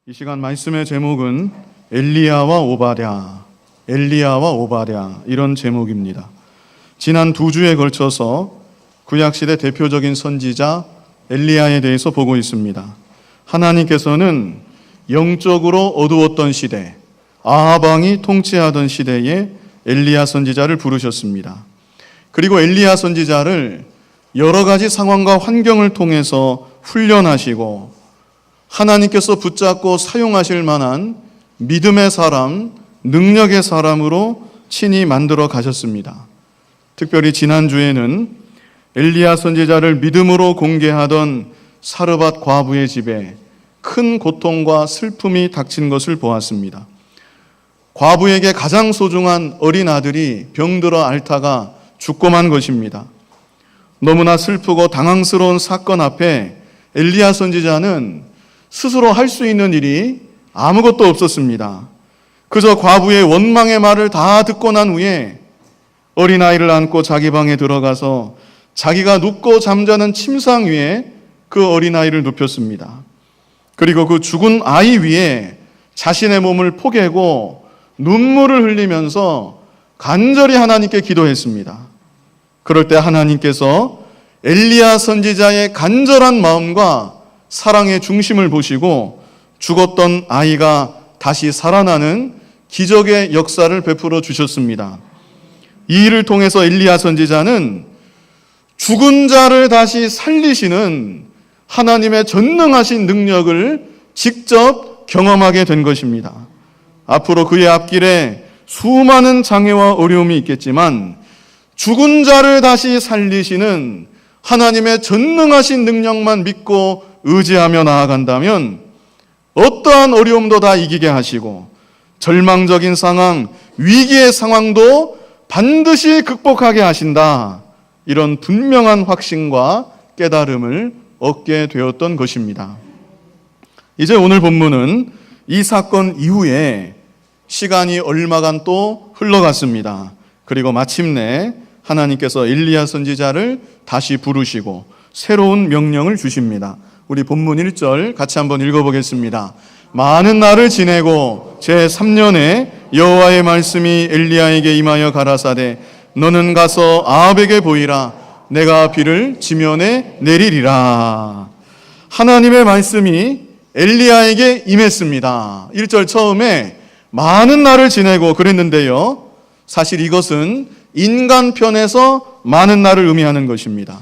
이 시간 말씀의 제목은 엘리야와 오바댜, 엘리야와 오바댜 이런 제목입니다. 지난 2주에 걸쳐서 구약시대 대표적인 선지자 엘리야에 대해서 보고 있습니다. 하나님께서는 영적으로 어두웠던 시대, 아합 왕이 통치하던 시대에 엘리야 선지자를 부르셨습니다. 그리고 엘리야 선지자를 여러 가지 상황과 환경을 통해서 훈련하시고 하나님께서 붙잡고 사용하실 만한 믿음의 사람, 능력의 사람으로 친히 만들어 가셨습니다. 특별히 지난주에는 엘리야 선지자를 믿음으로 공개하던 사르밧 과부의 집에 큰 고통과 슬픔이 닥친 것을 보았습니다. 과부에게 가장 소중한 어린 아들이 병들어 앓다가 죽고 만 것입니다. 너무나 슬프고 당황스러운 사건 앞에 엘리야 선지자는 스스로 할 수 있는 일이 아무것도 없었습니다. 그저 과부의 원망의 말을 다 듣고 난 후에 어린아이를 안고 자기 방에 들어가서 자기가 눕고 잠자는 침상 위에 그 어린아이를 눕혔습니다. 그리고 그 죽은 아이 위에 자신의 몸을 포개고 눈물을 흘리면서 간절히 하나님께 기도했습니다. 그럴 때 하나님께서 엘리야 선지자의 간절한 마음과 사랑의 중심을 보시고 죽었던 아이가 다시 살아나는 기적의 역사를 베풀어 주셨습니다. 이 일을 통해서 엘리야 선지자는 죽은 자를 다시 살리시는 하나님의 전능하신 능력을 직접 경험하게 된 것입니다. 앞으로 그의 앞길에 수많은 장애와 어려움이 있겠지만 죽은 자를 다시 살리시는 하나님의 전능하신 능력만 믿고 의지하며 나아간다면 어떠한 어려움도 다 이기게 하시고 절망적인 상황, 위기의 상황도 반드시 극복하게 하신다. 이런 분명한 확신과 깨달음을 얻게 되었던 것입니다. 이제 오늘 본문은 이 사건 이후에 시간이 얼마간 또 흘러갔습니다. 그리고 마침내 하나님께서 엘리야 선지자를 다시 부르시고 새로운 명령을 주십니다. 우리 본문 1절 같이 한번 읽어보겠습니다. 많은 날을 지내고 제3년에 여호와의 말씀이 엘리야에게 임하여 가라사대 너는 가서 아합에게 보이라 내가 비를 지면에 내리리라. 하나님의 말씀이 엘리야에게 임했습니다. 1절 처음에 많은 날을 지내고 그랬는데요, 사실 이것은 인간 편에서 많은 날을 의미하는 것입니다.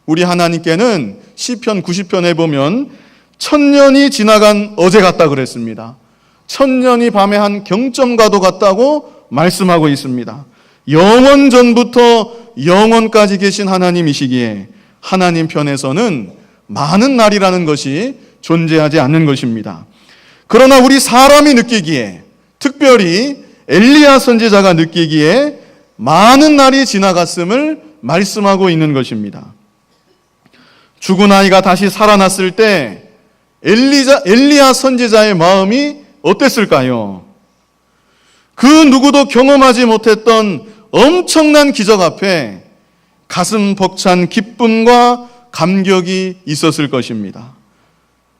우리 하나님께는 시편 90편에 보면 1000년이 지나간 어제 같다 그랬습니다. 1000년이 밤의 한 경점과도 같다고 말씀하고 있습니다. 영원 전부터 영원까지 계신 하나님이시기에 하나님 편에서는 많은 날이라는 것이 존재하지 않는 것입니다. 그러나 우리 사람이 느끼기에, 특별히 엘리야 선지자가 느끼기에 많은 날이 지나갔음을 말씀하고 있는 것입니다. 죽은 아이가 다시 살아났을 때 엘리야 선지자의 마음이 어땠을까요? 그 누구도 경험하지 못했던 엄청난 기적 앞에 가슴 벅찬 기쁨과 감격이 있었을 것입니다.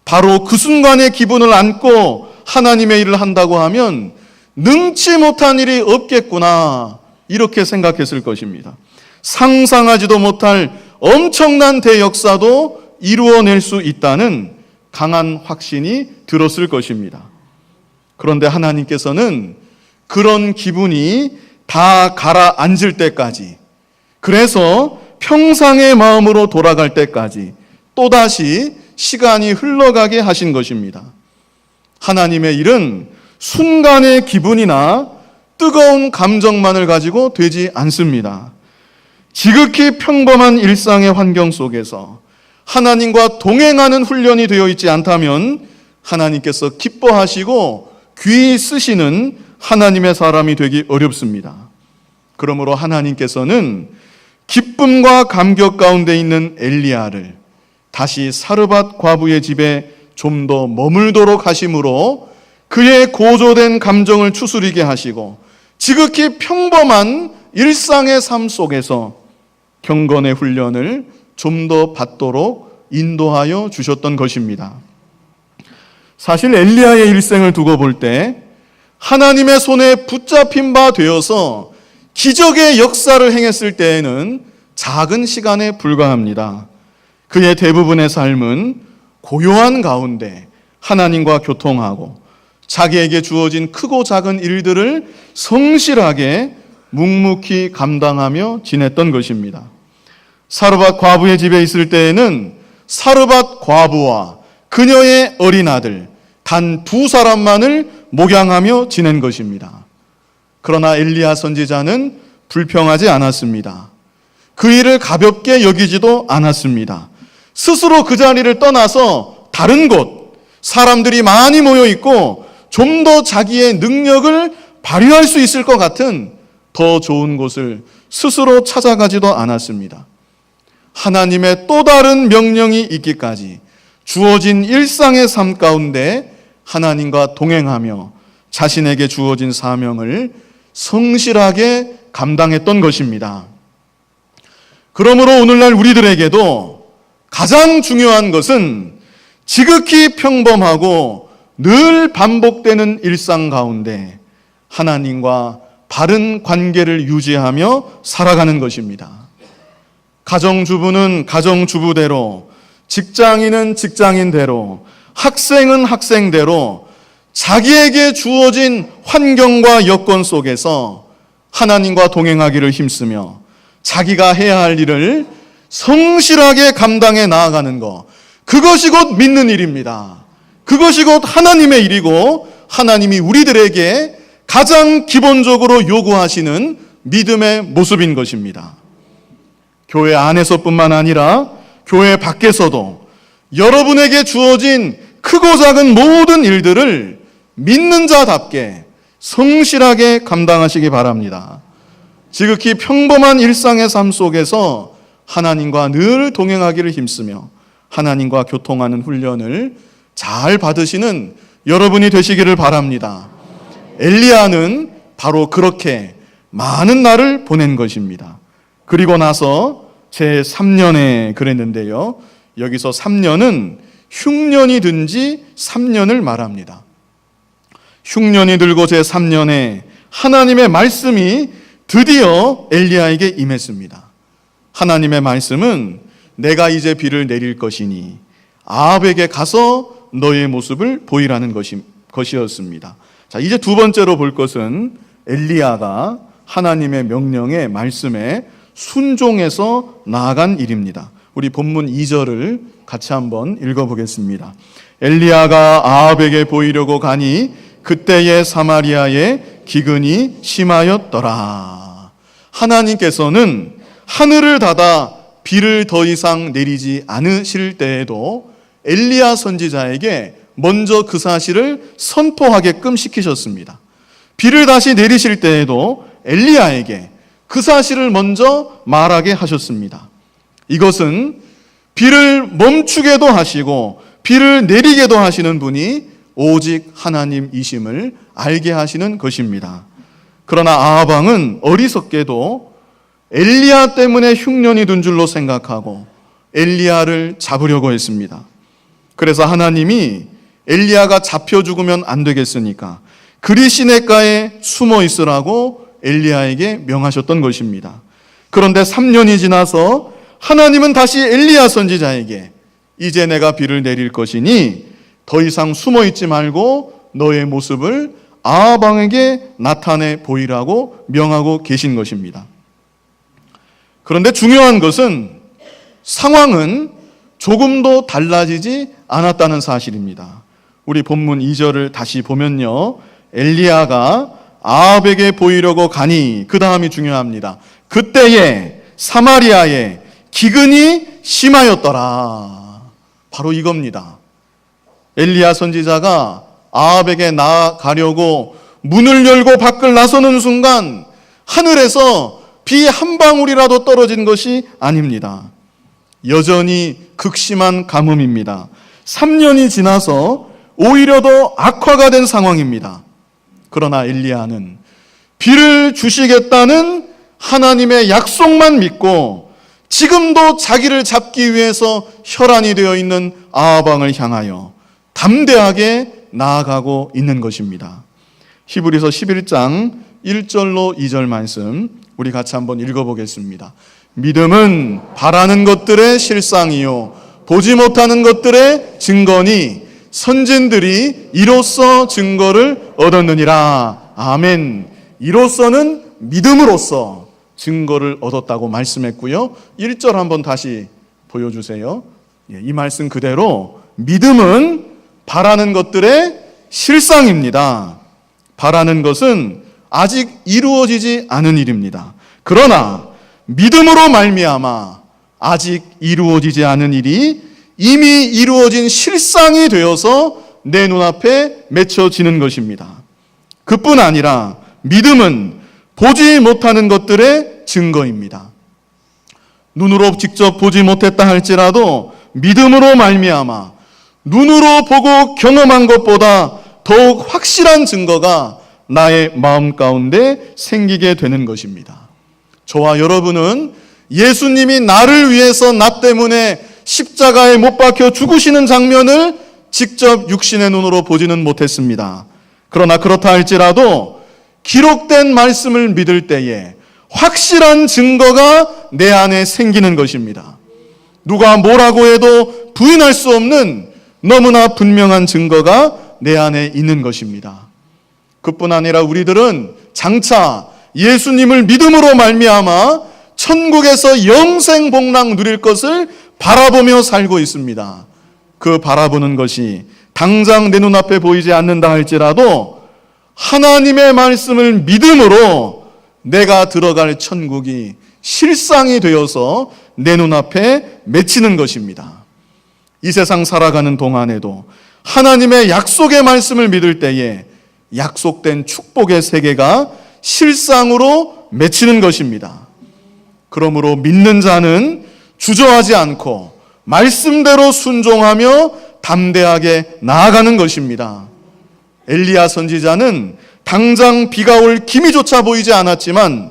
바로 그 순간의 기분을 안고 하나님의 일을 한다고 하면 능치 못한 일이 없겠구나, 이렇게 생각했을 것입니다. 상상하지도 못할 엄청난 대역사도 이루어낼 수 있다는 강한 확신이 들었을 것입니다. 그런데 하나님께서는 그런 기분이 다 가라앉을 때까지, 그래서 평상의 마음으로 돌아갈 때까지 또다시 시간이 흘러가게 하신 것입니다. 하나님의 일은 순간의 기분이나 뜨거운 감정만을 가지고 되지 않습니다. 지극히 평범한 일상의 환경 속에서 하나님과 동행하는 훈련이 되어 있지 않다면 하나님께서 기뻐하시고 귀히 쓰시는 하나님의 사람이 되기 어렵습니다. 그러므로 하나님께서는 기쁨과 감격 가운데 있는 엘리야를 다시 사르밧 과부의 집에 좀 더 머물도록 하심으로 그의 고조된 감정을 추스리게 하시고 지극히 평범한 일상의 삶 속에서 경건의 훈련을 좀 더 받도록 인도하여 주셨던 것입니다. 사실 엘리야의 일생을 두고 볼 때 하나님의 손에 붙잡힌 바 되어서 기적의 역사를 행했을 때에는 작은 시간에 불과합니다. 그의 대부분의 삶은 고요한 가운데 하나님과 교통하고 자기에게 주어진 크고 작은 일들을 성실하게 묵묵히 감당하며 지냈던 것입니다. 사르밧 과부의 집에 있을 때에는 사르밧 과부와 그녀의 어린 아들 단 두 사람만을 목양하며 지낸 것입니다. 그러나 엘리야 선지자는 불평하지 않았습니다. 그 일을 가볍게 여기지도 않았습니다. 스스로 그 자리를 떠나서 다른 곳, 사람들이 많이 모여 있고 좀 더 자기의 능력을 발휘할 수 있을 것 같은 더 좋은 곳을 스스로 찾아가지도 않았습니다. 하나님의 또 다른 명령이 있기까지 주어진 일상의 삶 가운데 하나님과 동행하며 자신에게 주어진 사명을 성실하게 감당했던 것입니다. 그러므로 오늘날 우리들에게도 가장 중요한 것은 지극히 평범하고 늘 반복되는 일상 가운데 하나님과 바른 관계를 유지하며 살아가는 것입니다. 가정주부는 가정주부대로, 직장인은 직장인대로, 학생은 학생대로 자기에게 주어진 환경과 여건 속에서 하나님과 동행하기를 힘쓰며 자기가 해야 할 일을 성실하게 감당해 나아가는 것, 그것이 곧 믿는 일입니다. 그것이 곧 하나님의 일이고 하나님이 우리들에게 가장 기본적으로 요구하시는 믿음의 모습인 것입니다. 교회 안에서뿐만 아니라 교회 밖에서도 여러분에게 주어진 크고 작은 모든 일들을 믿는 자답게 성실하게 감당하시기 바랍니다. 지극히 평범한 일상의 삶 속에서 하나님과 늘 동행하기를 힘쓰며 하나님과 교통하는 훈련을 잘 받으시는 여러분이 되시기를 바랍니다. 엘리야는 바로 그렇게 많은 날을 보낸 것입니다. 그리고 나서 제3년에 그랬는데요. 여기서 3년은 흉년이 든 지 3년을 말합니다. 흉년이 들고 제3년에 하나님의 말씀이 드디어 엘리야에게 임했습니다. 하나님의 말씀은 내가 이제 비를 내릴 것이니 아합에게 가서 너의 모습을 보이라는 것이었습니다. 자, 이제 두 번째로 볼 것은 엘리야가 하나님의 명령에 말씀에 순종해서 나아간 일입니다. 우리 본문 2절을 같이 한번 읽어보겠습니다. 엘리야가 아합에게 보이려고 가니 그때의 사마리아에 기근이 심하였더라. 하나님께서는 하늘을 닫아 비를 더 이상 내리지 않으실 때에도 엘리야 선지자에게 먼저 그 사실을 선포하게끔 시키셨습니다. 비를 다시 내리실 때에도 엘리야에게 그 사실을 먼저 말하게 하셨습니다. 이것은 비를 멈추게도 하시고 비를 내리게도 하시는 분이 오직 하나님이심을 알게 하시는 것입니다. 그러나 아합 왕은 어리석게도 엘리야 때문에 흉년이 든 줄로 생각하고 엘리야를 잡으려고 했습니다. 그래서 하나님이 엘리야가 잡혀 죽으면 안 되겠으니까 그리 시냇가에 숨어 있으라고 엘리야에게 명하셨던 것입니다. 그런데 3년이 지나서 하나님은 다시 엘리야 선지자에게 이제 내가 비를 내릴 것이니 더 이상 숨어 있지 말고 너의 모습을 아합 왕에게 나타내 보이라고 명하고 계신 것입니다. 그런데 중요한 것은 상황은 조금도 달라지지 않았다는 사실입니다. 우리 본문 2절을 다시 보면요. 엘리야가 아합에게 보이려고 가니 그 다음이 중요합니다. 그때에 사마리아에 기근이 심하였더라. 바로 이겁니다. 엘리야 선지자가 아합에게 나아가려고 문을 열고 밖을 나서는 순간 하늘에서 비 한 방울이라도 떨어진 것이 아닙니다. 여전히 극심한 가뭄입니다. 3년이 지나서 오히려 더 악화가 된 상황입니다. 그러나 엘리야는 비를 주시겠다는 하나님의 약속만 믿고 지금도 자기를 잡기 위해서 혈안이 되어 있는 아합 왕을 향하여 담대하게 나아가고 있는 것입니다. 히브리서 11장 1절로 2절 말씀 우리 같이 한번 읽어보겠습니다. 믿음은 바라는 것들의 실상이요 보지 못하는 것들의 증거니 선진들이 이로써 증거를 얻었느니라. 아멘. 이로써는 믿음으로써 증거를 얻었다고 말씀했고요. 1절 한번 다시 보여주세요. 이 말씀 그대로 믿음은 바라는 것들의 실상입니다. 바라는 것은 아직 이루어지지 않은 일입니다. 그러나 믿음으로 말미암아 아직 이루어지지 않은 일이 이미 이루어진 실상이 되어서 내 눈앞에 맺혀지는 것입니다. 그뿐 아니라 믿음은 보지 못하는 것들의 증거입니다. 눈으로 직접 보지 못했다 할지라도 믿음으로 말미암아 눈으로 보고 경험한 것보다 더욱 확실한 증거가 나의 마음 가운데 생기게 되는 것입니다. 저와 여러분은 예수님이 나를 위해서 나 때문에 십자가에 못 박혀 죽으시는 장면을 직접 육신의 눈으로 보지는 못했습니다. 그러나 그렇다 할지라도 기록된 말씀을 믿을 때에 확실한 증거가 내 안에 생기는 것입니다. 누가 뭐라고 해도 부인할 수 없는 너무나 분명한 증거가 내 안에 있는 것입니다. 그뿐 아니라 우리들은 장차 예수님을 믿음으로 말미암아 천국에서 영생 복락 누릴 것을 바라보며 살고 있습니다. 그 바라보는 것이 당장 내 눈앞에 보이지 않는다 할지라도 하나님의 말씀을 믿음으로 내가 들어갈 천국이 실상이 되어서 내 눈앞에 맺히는 것입니다. 이 세상 살아가는 동안에도 하나님의 약속의 말씀을 믿을 때에 약속된 축복의 세계가 실상으로 맺히는 것입니다. 그러므로 믿는 자는 주저하지 않고 말씀대로 순종하며 담대하게 나아가는 것입니다. 엘리야 선지자는 당장 비가 올 기미조차 보이지 않았지만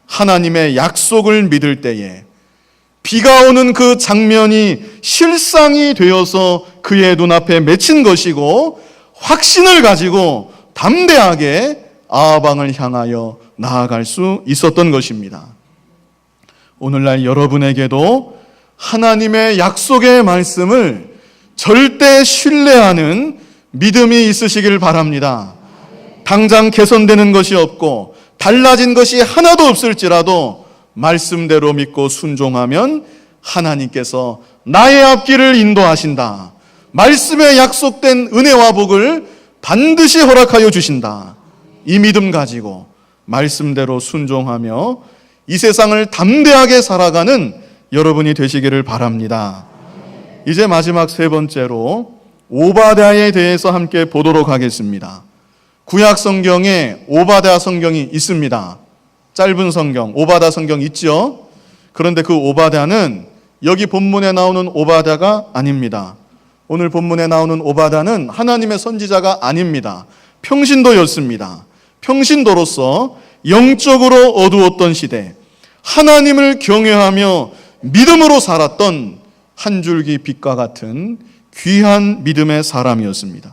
하나님의 약속을 믿을 때에 비가 오는 그 장면이 실상이 되어서 그의 눈앞에 맺힌 것이고 확신을 가지고 담대하게 아하방을 향하여 나아갈 수 있었던 것입니다. 오늘날 여러분에게도 하나님의 약속의 말씀을 절대 신뢰하는 믿음이 있으시길 바랍니다. 당장 개선되는 것이 없고 달라진 것이 하나도 없을지라도 말씀대로 믿고 순종하면 하나님께서 나의 앞길을 인도하신다. 말씀에 약속된 은혜와 복을 반드시 허락하여 주신다. 이 믿음 가지고 말씀대로 순종하며 이 세상을 담대하게 살아가는 여러분이 되시기를 바랍니다. 이제 마지막 세 번째로 오바댜에 대해서 함께 보도록 하겠습니다. 구약 성경에 오바댜 성경이 있습니다. 짧은 성경, 오바댜 성경 있죠? 그런데 그 오바댜는 여기 본문에 나오는 오바댜가 아닙니다. 오늘 본문에 나오는 오바댜는 하나님의 선지자가 아닙니다. 평신도였습니다. 평신도로서 영적으로 어두웠던 시대, 하나님을 경외하며 믿음으로 살았던 한 줄기 빛과 같은 귀한 믿음의 사람이었습니다.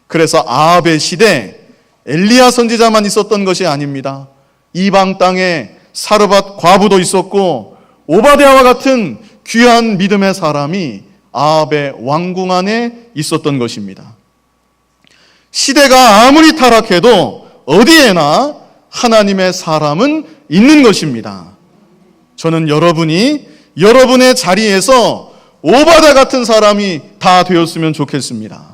그래서 아합의 시대 엘리야 선지자만 있었던 것이 아닙니다. 이방 땅에 사르밧 과부도 있었고 오바댜와 같은 귀한 믿음의 사람이 아합의 왕궁 안에 있었던 것입니다. 시대가 아무리 타락해도 어디에나 하나님의 사람은 있는 것입니다. 저는 여러분이 여러분의 자리에서 오바댜 같은 사람이 다 되었으면 좋겠습니다.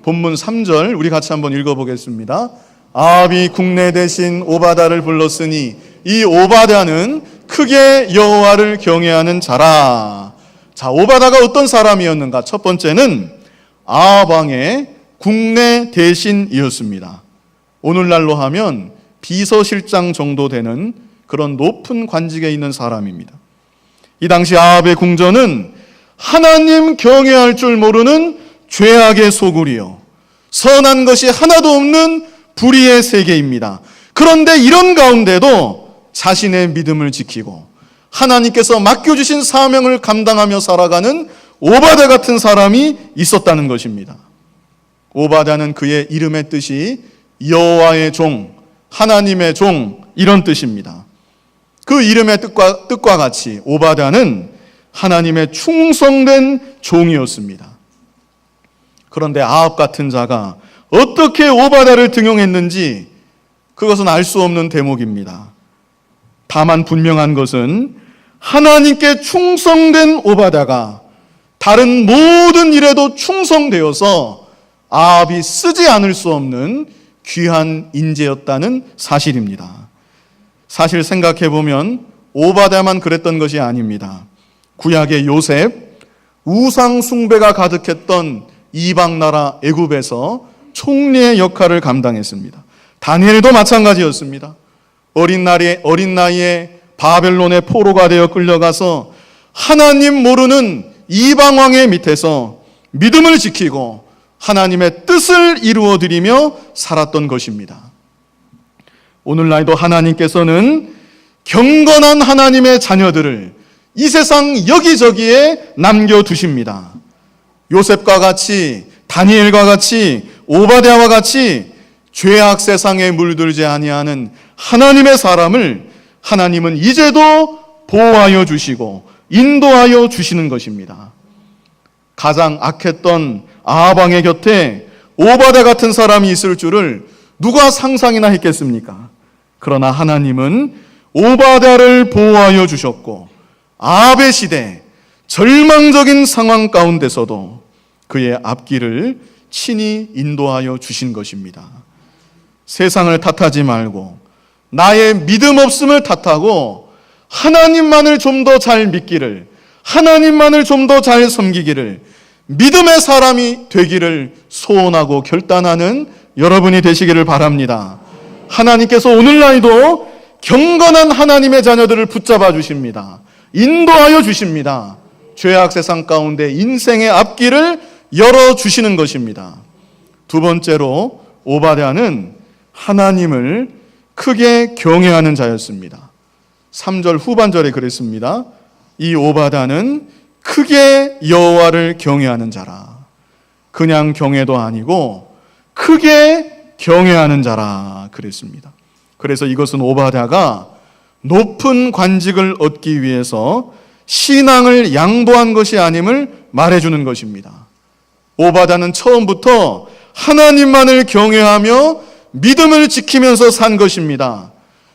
본문 3절 우리 같이 한번 읽어보겠습니다. 아합이 국내 대신 오바댜를 불렀으니 이 오바댜는 크게 여호와를 경외하는 자라. 자, 오바댜가 어떤 사람이었는가? 첫 번째는 아합 왕의 국내 대신이었습니다. 오늘날로 하면 비서실장 정도 되는 그런 높은 관직에 있는 사람입니다. 이 당시 아합의 궁전은 하나님 경외할 줄 모르는 죄악의 소굴이요, 선한 것이 하나도 없는 불의의 세계입니다. 그런데 이런 가운데도 자신의 믿음을 지키고 하나님께서 맡겨주신 사명을 감당하며 살아가는 오바댜 같은 사람이 있었다는 것입니다. 오바댜는 그의 이름의 뜻이 여호와의 종, 하나님의 종 이런 뜻입니다. 그 이름의 뜻과 같이 오바댜는 하나님의 충성된 종이었습니다. 그런데 아합 같은 자가 어떻게 오바댜를 등용했는지 그것은 알 수 없는 대목입니다. 다만 분명한 것은 하나님께 충성된 오바댜가 다른 모든 일에도 충성되어서 아합이 쓰지 않을 수 없는 귀한 인재였다는 사실입니다. 사실 생각해보면 오바댜만 그랬던 것이 아닙니다. 구약의 요셉, 우상 숭배가 가득했던 이방 나라 애굽에서 총리의 역할을 감당했습니다. 다니엘도 마찬가지였습니다. 어린 나이에 바벨론의 포로가 되어 끌려가서 하나님 모르는 이방 왕의 밑에서 믿음을 지키고 하나님의 뜻을 이루어드리며 살았던 것입니다. 오늘날도 하나님께서는 경건한 하나님의 자녀들을 이 세상 여기저기에 남겨두십니다. 요셉과 같이, 다니엘과 같이, 오바댜와 같이 죄악 세상에 물들지 아니하는 하나님의 사람을 하나님은 이제도 보호하여 주시고 인도하여 주시는 것입니다. 가장 악했던 아합 왕의 곁에 오바댜 같은 사람이 있을 줄을 누가 상상이나 했겠습니까? 그러나 하나님은 오바댜를 보호하여 주셨고 아합의 시대 절망적인 상황 가운데서도 그의 앞길을 친히 인도하여 주신 것입니다. 세상을 탓하지 말고 나의 믿음 없음을 탓하고 하나님만을 좀 더 잘 믿기를, 하나님만을 좀 더 잘 섬기기를, 믿음의 사람이 되기를 소원하고 결단하는 여러분이 되시기를 바랍니다. 하나님께서 오늘날도 경건한 하나님의 자녀들을 붙잡아 주십니다. 인도하여 주십니다. 죄악 세상 가운데 인생의 앞길을 열어주시는 것입니다. 두 번째로 오바댜는 하나님을 크게 경외하는 자였습니다. 3절 후반절에 그랬습니다. 이 오바댜는 크게 여호와를 경외하는 자라. 그냥 경외도 아니고 크게 경외하는 자라 그랬습니다. 그래서 이것은 오바댜가 높은 관직을 얻기 위해서 신앙을 양보한 것이 아님을 말해주는 것입니다. 오바댜는 처음부터 하나님만을 경외하며 믿음을 지키면서 산 것입니다.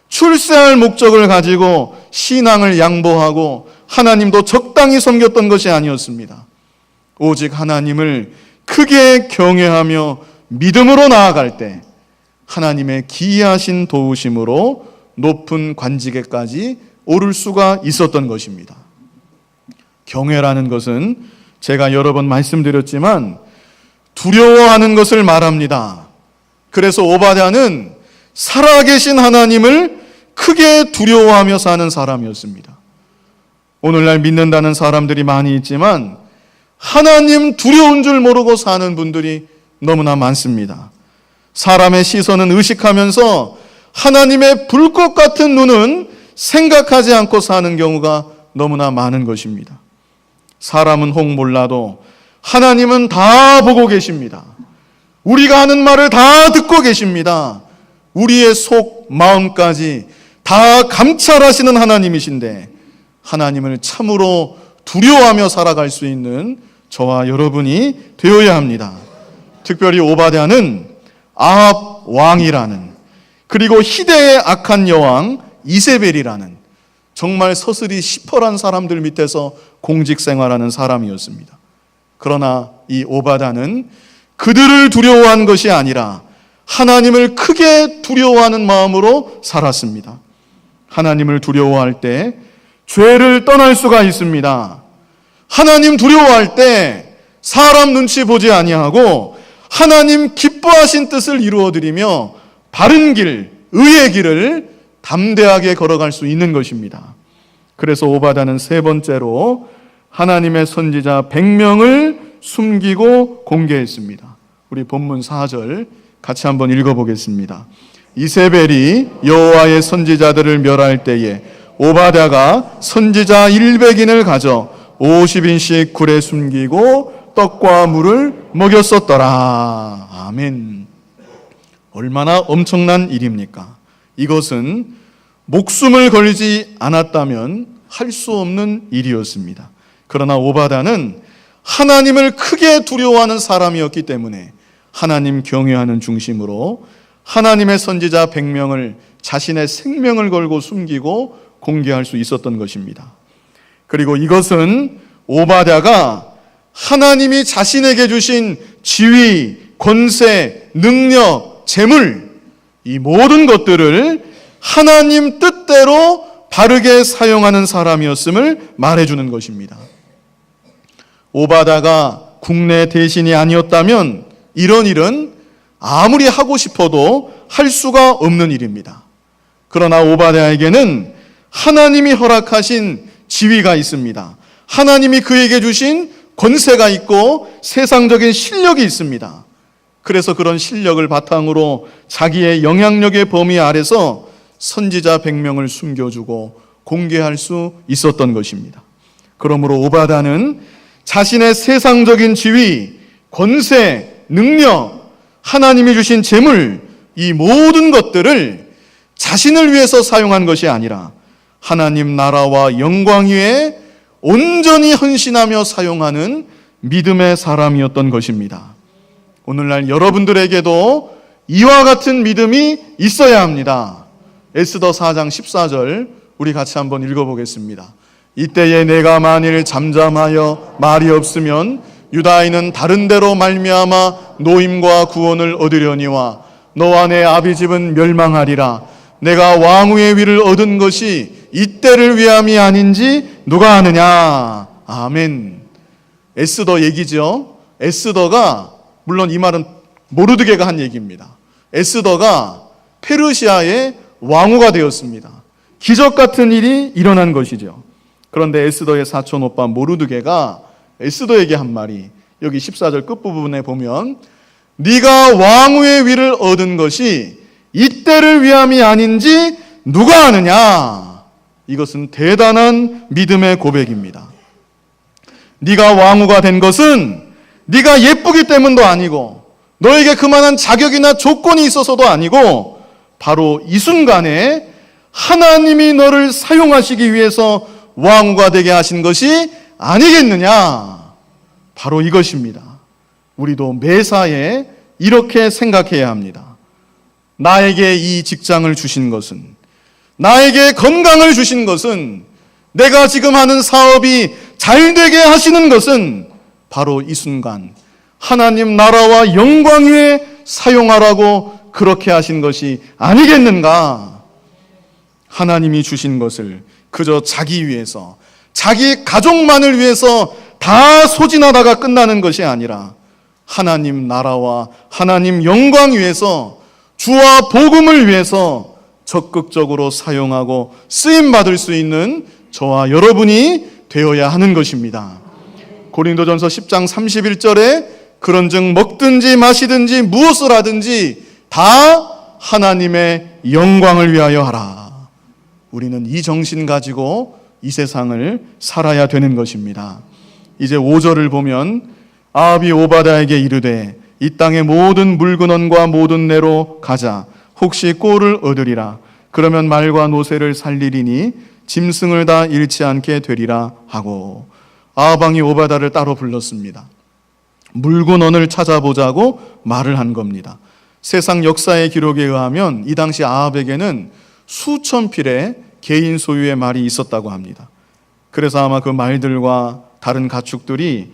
출세할 목적을 가지고 신앙을 양보하고 하나님도 적당히 섬겼던 것이 아니었습니다. 오직 하나님을 크게 경외하며 믿음으로 나아갈 때 하나님의 기이하신 도우심으로 높은 관직에까지 오를 수가 있었던 것입니다. 경외라는 것은 제가 여러 번 말씀드렸지만 두려워하는 것을 말합니다. 그래서 오바댜는 살아계신 하나님을 크게 두려워하며 사는 사람이었습니다. 오늘날 믿는다는 사람들이 많이 있지만 하나님 두려운 줄 모르고 사는 분들이 너무나 많습니다. 사람의 시선은 의식하면서 하나님의 불꽃 같은 눈은 생각하지 않고 사는 경우가 너무나 많은 것입니다. 사람은 혹 몰라도 하나님은 다 보고 계십니다. 우리가 하는 말을 다 듣고 계십니다. 우리의 속, 마음까지 다 감찰하시는 하나님이신데 하나님을 참으로 두려워하며 살아갈 수 있는 저와 여러분이 되어야 합니다. 특별히 오바댜는 아합 왕이라는, 그리고 희대의 악한 여왕 이세벨이라는 정말 서슬이 시퍼런 사람들 밑에서 공직 생활하는 사람이었습니다. 그러나 이 오바댜는 그들을 두려워한 것이 아니라 하나님을 크게 두려워하는 마음으로 살았습니다. 하나님을 두려워할 때 죄를 떠날 수가 있습니다. 하나님 두려워할 때 사람 눈치 보지 아니하고 하나님 기뻐하신 뜻을 이루어드리며 바른 길, 의의 길을 담대하게 걸어갈 수 있는 것입니다. 그래서 오바댜는 세 번째로 하나님의 선지자 100명을 숨기고 공개했습니다. 우리 본문 4절 같이 한번 읽어보겠습니다. 이세벨이 여호와의 선지자들을 멸할 때에 오바댜가 선지자 100인을 가져 50인씩 굴에 숨기고 떡과 물을 먹였었더라. 아멘. 얼마나 엄청난 일입니까? 이것은 목숨을 걸지 않았다면 할 수 없는 일이었습니다. 그러나 오바다는 하나님을 크게 두려워하는 사람이었기 때문에 하나님 경외하는 중심으로 하나님의 선지자 100명을 자신의 생명을 걸고 숨기고 공개할 수 있었던 것입니다. 그리고 이것은 오바다가 하나님이 자신에게 주신 지위, 권세, 능력, 재물, 이 모든 것들을 하나님 뜻대로 바르게 사용하는 사람이었음을 말해주는 것입니다. 오바다가 국내 대신이 아니었다면 이런 일은 아무리 하고 싶어도 할 수가 없는 일입니다. 그러나 오바다에게는 하나님이 허락하신 지위가 있습니다. 하나님이 그에게 주신 권세가 있고 세상적인 실력이 있습니다. 그래서 그런 실력을 바탕으로 자기의 영향력의 범위 아래서 선지자 100명을 숨겨주고 공개할 수 있었던 것입니다. 그러므로 오바다는 자신의 세상적인 지위, 권세, 능력, 하나님이 주신 재물, 이 모든 것들을 자신을 위해서 사용한 것이 아니라 하나님 나라와 영광 위에 온전히 헌신하며 사용하는 믿음의 사람이었던 것입니다. 오늘날 여러분들에게도 이와 같은 믿음이 있어야 합니다. 에스더 4장 14절 우리 같이 한번 읽어보겠습니다. 이때에 내가 만일 잠잠하여 말이 없으면 유다인은 다른 데로 말미암아 노임과 구원을 얻으려니와 너와 내 아비 집은 멸망하리라. 내가 왕후의 위를 얻은 것이 이때를 위함이 아닌지 누가 아느냐. 아멘. 에스더 얘기죠. 에스더가, 물론 이 말은 모르드게가 한 얘기입니다. 에스더가 페르시아의 왕후가 되었습니다. 기적 같은 일이 일어난 것이죠. 그런데 에스더의 사촌 오빠 모르드게가 에스더에게 한 말이 여기 14절 끝부분에 보면 네가 왕후의 위를 얻은 것이 이때를 위함이 아닌지 누가 아느냐. 이것은 대단한 믿음의 고백입니다. 네가 왕후가 된 것은 네가 예쁘기 때문도 아니고 너에게 그만한 자격이나 조건이 있어서도 아니고 바로 이 순간에 하나님이 너를 사용하시기 위해서 왕후가 되게 하신 것이 아니겠느냐. 바로 이것입니다. 우리도 매사에 이렇게 생각해야 합니다. 나에게 이 직장을 주신 것은, 나에게 건강을 주신 것은, 내가 지금 하는 사업이 잘 되게 하시는 것은 바로 이 순간 하나님 나라와 영광 위에 사용하라고 그렇게 하신 것이 아니겠는가. 하나님이 주신 것을 그저 자기 위해서, 자기 가족만을 위해서 다 소진하다가 끝나는 것이 아니라 하나님 나라와 하나님 영광 위해서, 주와 복음을 위해서 적극적으로 사용하고 쓰임받을 수 있는 저와 여러분이 되어야 하는 것입니다. 고린도전서 10장 31절에 그런즉 먹든지 마시든지 무엇을 하든지 다 하나님의 영광을 위하여 하라. 우리는 이 정신 가지고 이 세상을 살아야 되는 것입니다. 이제 5절을 보면 아합이 오바다에게 이르되 이 땅의 모든 물근원과 모든 내로 가자. 혹시 꼴을 얻으리라. 그러면 말과 노새를 살리리니 짐승을 다 잃지 않게 되리라 하고, 아합 왕이 오바다를 따로 불렀습니다. 물근원을 찾아보자고 말을 한 겁니다. 세상 역사의 기록에 의하면 이 당시 아합에게는 수천 필의 개인 소유의 말이 있었다고 합니다. 그래서 아마 그 말들과 다른 가축들이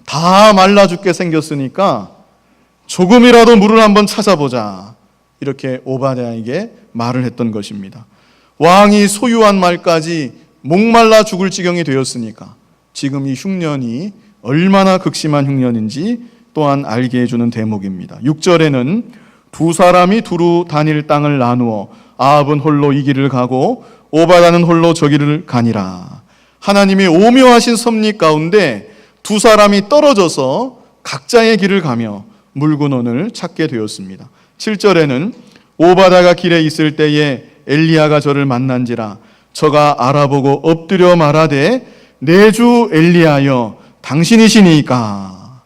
다 말라 죽게 생겼으니까 조금이라도 물을 한번 찾아보자, 이렇게 오바다에게 말을 했던 것입니다. 왕이 소유한 말까지 목말라 죽을 지경이 되었으니까 지금 이 흉년이 얼마나 극심한 흉년인지 또한 알게 해주는 대목입니다. 6절에는 두 사람이 두루 다닐 땅을 나누어 아합은 홀로 이 길을 가고 오바다는 홀로 저 길을 가니라. 하나님이 오묘하신 섭리 가운데 두 사람이 떨어져서 각자의 길을 가며 물근원을 찾게 되었습니다. 7절에는 오바다가 길에 있을 때에 엘리야가 저를 만난지라 저가 알아보고 엎드려 말하되 내 주 엘리야여 당신이시니까.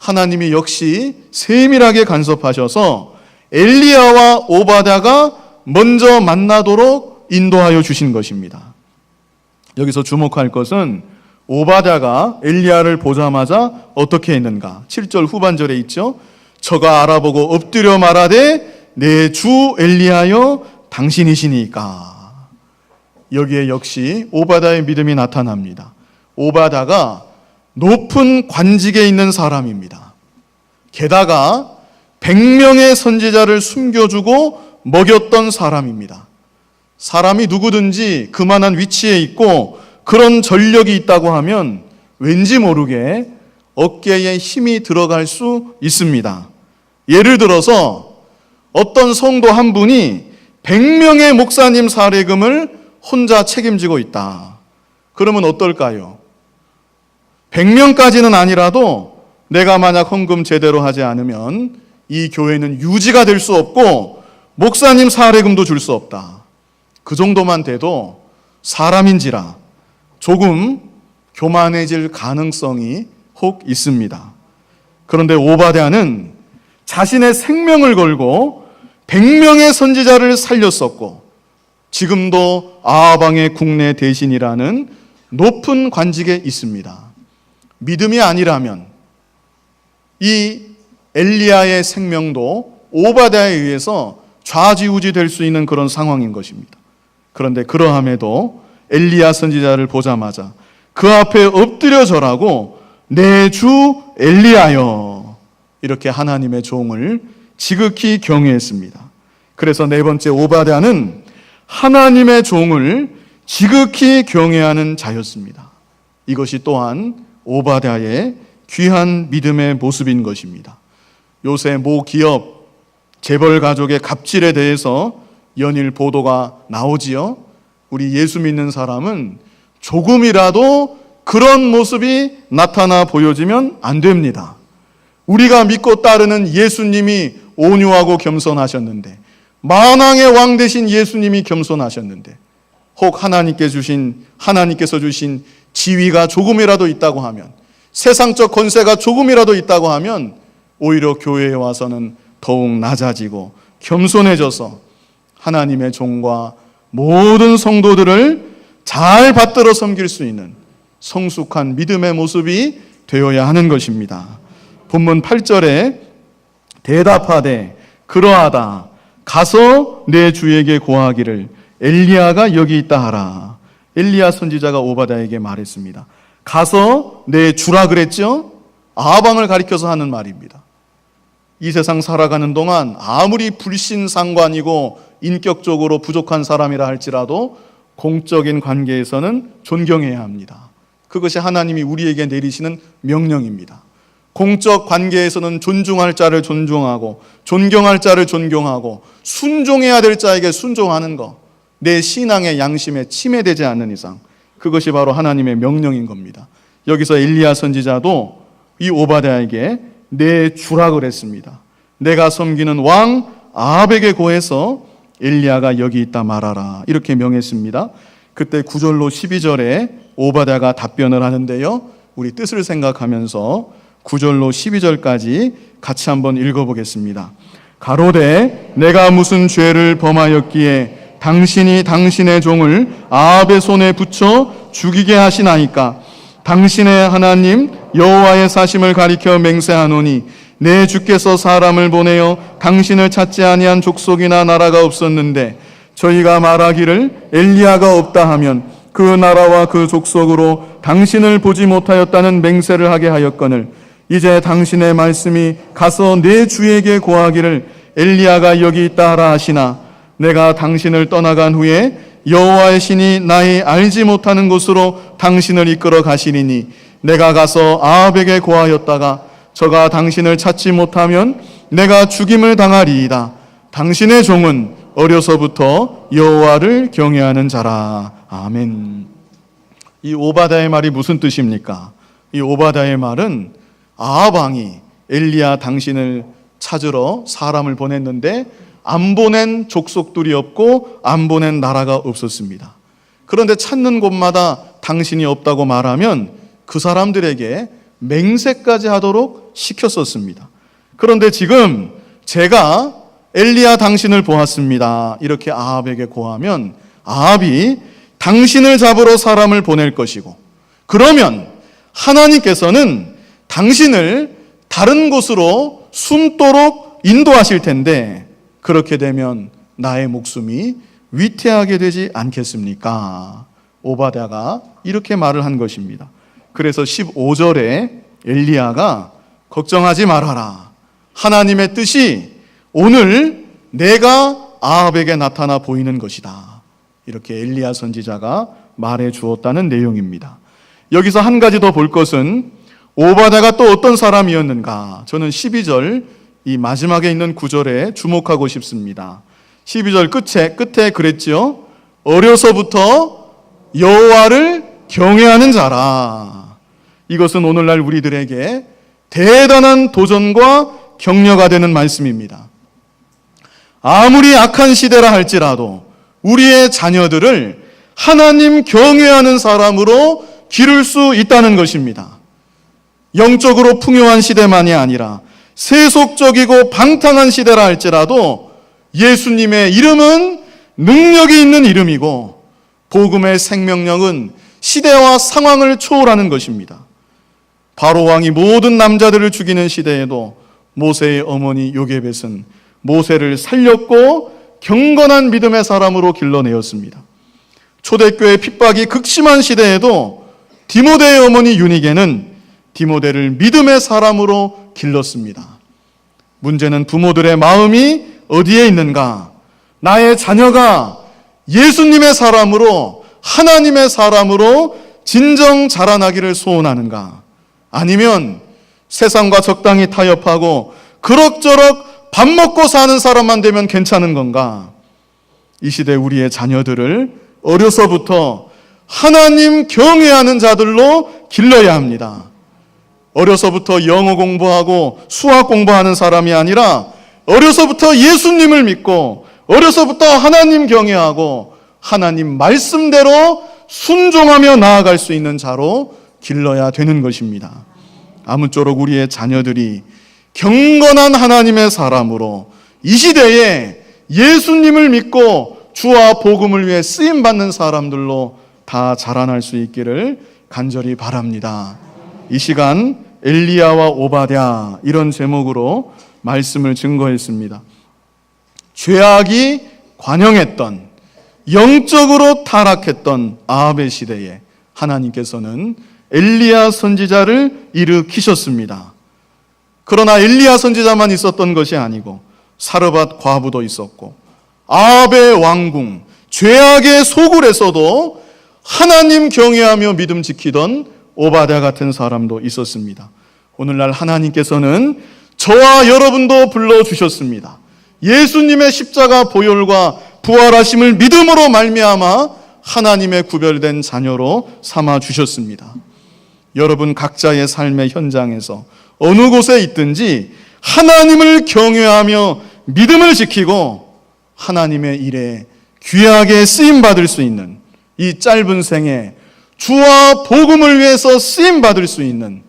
하나님이 역시 세밀하게 간섭하셔서 엘리야와 오바댜가 먼저 만나도록 인도하여 주신 것입니다. 여기서 주목할 것은 오바댜가 엘리야를 보자마자 어떻게 했는가? 7절 후반절에 있죠. 저가 알아보고 엎드려 말하되 내 주 엘리야여 당신이시니까. 여기에 역시 오바댜의 믿음이 나타납니다. 오바댜가 높은 관직에 있는 사람입니다. 게다가 100명의 선지자를 숨겨주고 먹였던 사람입니다. 사람이 누구든지 그만한 위치에 있고 그런 전력이 있다고 하면 왠지 모르게 어깨에 힘이 들어갈 수 있습니다. 예를 들어서 어떤 성도 한 분이 100명의 목사님 사례금을 혼자 책임지고 있다. 그러면 어떨까요? 100명까지는 아니라도 내가 만약 헌금 제대로 하지 않으면 이 교회는 유지가 될 수 없고 목사님 사례금도 줄 수 없다. 그 정도만 돼도 사람인지라 조금 교만해질 가능성이 혹 있습니다. 그런데 오바댜는 자신의 생명을 걸고 100명의 선지자를 살렸었고 지금도 아하방의 국내 대신이라는 높은 관직에 있습니다. 믿음이 아니라면 이 엘리야의 생명도 오바댜에 의해서 좌지우지 될 수 있는 그런 상황인 것입니다. 그런데 그러함에도 엘리야 선지자를 보자마자 그 앞에 엎드려 절하고 내 주 엘리야여 이렇게 하나님의 종을 지극히 경외했습니다. 그래서 네 번째 오바댜는 하나님의 종을 지극히 경외하는 자였습니다. 이것이 또한 오바댜의 귀한 믿음의 모습인 것입니다. 요새 모 기업, 재벌 가족의 갑질에 대해서 연일 보도가 나오지요. 우리 예수 믿는 사람은 조금이라도 그런 모습이 나타나 보여지면 안 됩니다. 우리가 믿고 따르는 예수님이 온유하고 겸손하셨는데, 만왕의 왕 되신 예수님이 겸손하셨는데, 혹 하나님께서 주신 지위가 조금이라도 있다고 하면, 세상적 권세가 조금이라도 있다고 하면 오히려 교회에 와서는 더욱 낮아지고 겸손해져서 하나님의 종과 모든 성도들을 잘 받들어 섬길 수 있는 성숙한 믿음의 모습이 되어야 하는 것입니다. 본문 8절에 대답하되 그러하다 가서 내 주에게 고하기를 엘리야가 여기 있다 하라. 엘리야 선지자가 오바댜에게 말했습니다. 가서 내 주라 그랬죠? 아방을 가리켜서 하는 말입니다. 이 세상 살아가는 동안 아무리 불신상관이고 인격적으로 부족한 사람이라 할지라도 공적인 관계에서는 존경해야 합니다. 그것이 하나님이 우리에게 내리시는 명령입니다. 공적 관계에서는 존중할 자를 존중하고 존경할 자를 존경하고 순종해야 될 자에게 순종하는 것, 내 신앙의 양심에 침해되지 않는 이상 그것이 바로 하나님의 명령인 겁니다. 여기서 엘리야 선지자도 이 오바댜에게 내 주라 그랬습니다. 내가 섬기는 왕 아합에게 고해서 엘리야가 여기 있다 말하라 이렇게 명했습니다. 그때 9절로 12절에 오바댜가 답변을 하는데요, 우리 뜻을 생각하면서 9절로 12절까지 같이 한번 읽어보겠습니다. 가로되 내가 무슨 죄를 범하였기에 당신이 당신의 종을 아합의 손에 붙여 죽이게 하시나이까? 당신의 하나님 여호와의 사심을 가리켜 맹세하노니 내 주께서 사람을 보내어 당신을 찾지 아니한 족속이나 나라가 없었는데 저희가 말하기를 엘리야가 없다 하면 그 나라와 그 족속으로 당신을 보지 못하였다는 맹세를 하게 하였거늘 이제 당신의 말씀이 가서 내 주에게 고하기를 엘리야가 여기 있다 하라 하시나 내가 당신을 떠나간 후에 여호와의 신이 나의 알지 못하는 곳으로 당신을 이끌어 가시리니 내가 가서 아합에게 고하였다가 저가 당신을 찾지 못하면 내가 죽임을 당하리이다. 당신의 종은 어려서부터 여호와를 경외하는 자라. 아멘. 이 오바댜의 말이 무슨 뜻입니까? 이 오바댜의 말은 아합 왕이 엘리야 당신을 찾으러 사람을 보냈는데 안 보낸 족속들이 없고 안 보낸 나라가 없었습니다. 그런데 찾는 곳마다 당신이 없다고 말하면 그 사람들에게 맹세까지 하도록 시켰었습니다. 그런데 지금 제가 엘리야 당신을 보았습니다, 이렇게 아합에게 고하면 아합이 당신을 잡으러 사람을 보낼 것이고, 그러면 하나님께서는 당신을 다른 곳으로 숨도록 인도하실 텐데, 그렇게 되면 나의 목숨이 위태하게 되지 않겠습니까? 오바댜가 이렇게 말을 한 것입니다. 그래서 15절에 엘리야가 걱정하지 말아라, 하나님의 뜻이 오늘 내가 아합에게 나타나 보이는 것이다, 이렇게 엘리야 선지자가 말해 주었다는 내용입니다. 여기서 한 가지 더 볼 것은 오바댜가 또 어떤 사람이었는가. 저는 12절 이 마지막에 있는 구절에 주목하고 싶습니다. 12절 끝에 그랬지요. 어려서부터 여호와를 경외하는 자라. 이것은 오늘날 우리들에게 대단한 도전과 격려가 되는 말씀입니다. 아무리 악한 시대라 할지라도 우리의 자녀들을 하나님 경외하는 사람으로 기를 수 있다는 것입니다. 영적으로 풍요한 시대만이 아니라 세속적이고 방탕한 시대라 할지라도 예수님의 이름은 능력이 있는 이름이고 복음의 생명력은 시대와 상황을 초월하는 것입니다. 바로 왕이 모든 남자들을 죽이는 시대에도 모세의 어머니 요게벳은 모세를 살렸고 경건한 믿음의 사람으로 길러내었습니다. 초대교회 핍박이 극심한 시대에도 디모데의 어머니 유니게는 디모데를 믿음의 사람으로 길렀습니다. 문제는 부모들의 마음이 어디에 있는가? 나의 자녀가 예수님의 사람으로, 하나님의 사람으로 진정 자라나기를 소원하는가? 아니면 세상과 적당히 타협하고 그럭저럭 밥 먹고 사는 사람만 되면 괜찮은 건가? 이 시대 우리의 자녀들을 어려서부터 하나님 경외하는 자들로 길러야 합니다. 어려서부터 영어 공부하고 수학 공부하는 사람이 아니라 어려서부터 예수님을 믿고 어려서부터 하나님 경외하고 하나님 말씀대로 순종하며 나아갈 수 있는 자로 길러야 되는 것입니다. 아무쪼록 우리의 자녀들이 경건한 하나님의 사람으로 이 시대에 예수님을 믿고 주와 복음을 위해 쓰임받는 사람들로 다 자라날 수 있기를 간절히 바랍니다. 이 시간 엘리야와 오바댜, 이런 제목으로 말씀을 증거했습니다. 죄악이 관영했던, 영적으로 타락했던 아합의 시대에 하나님께서는 엘리야 선지자를 일으키셨습니다. 그러나 엘리야 선지자만 있었던 것이 아니고 사르밧 과부도 있었고 아합의 왕궁, 죄악의 소굴에서도 하나님 경외하며 믿음 지키던 오바댜 같은 사람도 있었습니다. 오늘날 하나님께서는 저와 여러분도 불러주셨습니다. 예수님의 십자가 보혈과 부활하심을 믿음으로 말미암아 하나님의 구별된 자녀로 삼아 주셨습니다. 여러분 각자의 삶의 현장에서 어느 곳에 있든지 하나님을 경외하며 믿음을 지키고 하나님의 일에 귀하게 쓰임받을 수 있는, 이 짧은 생에 주와 복음을 위해서 쓰임받을 수 있는,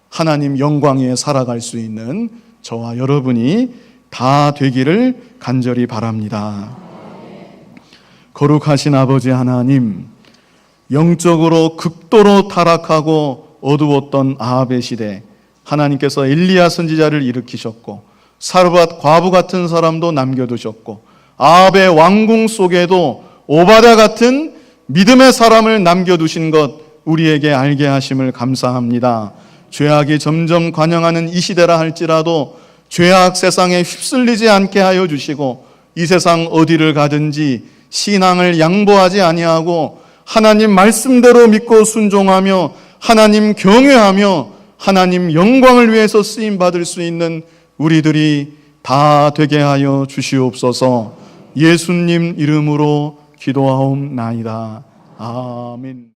하나님 영광 위에 살아갈 수 있는 저와 여러분이 다 되기를 간절히 바랍니다. 거룩하신 아버지 하나님, 영적으로 극도로 타락하고 어두웠던 아합의 시대, 하나님께서 엘리야 선지자를 일으키셨고 사르밧 과부 같은 사람도 남겨두셨고 아합의 왕궁 속에도 오바댜 같은 믿음의 사람을 남겨두신 것 우리에게 알게 하심을 감사합니다. 죄악이 점점 관영하는 이 시대라 할지라도 죄악 세상에 휩쓸리지 않게 하여 주시고 이 세상 어디를 가든지 신앙을 양보하지 아니하고 하나님 말씀대로 믿고 순종하며 하나님 경외하며 하나님 영광을 위해서 쓰임받을 수 있는 우리들이 다 되게 하여 주시옵소서. 예수님 이름으로 기도하옵나이다. 아멘.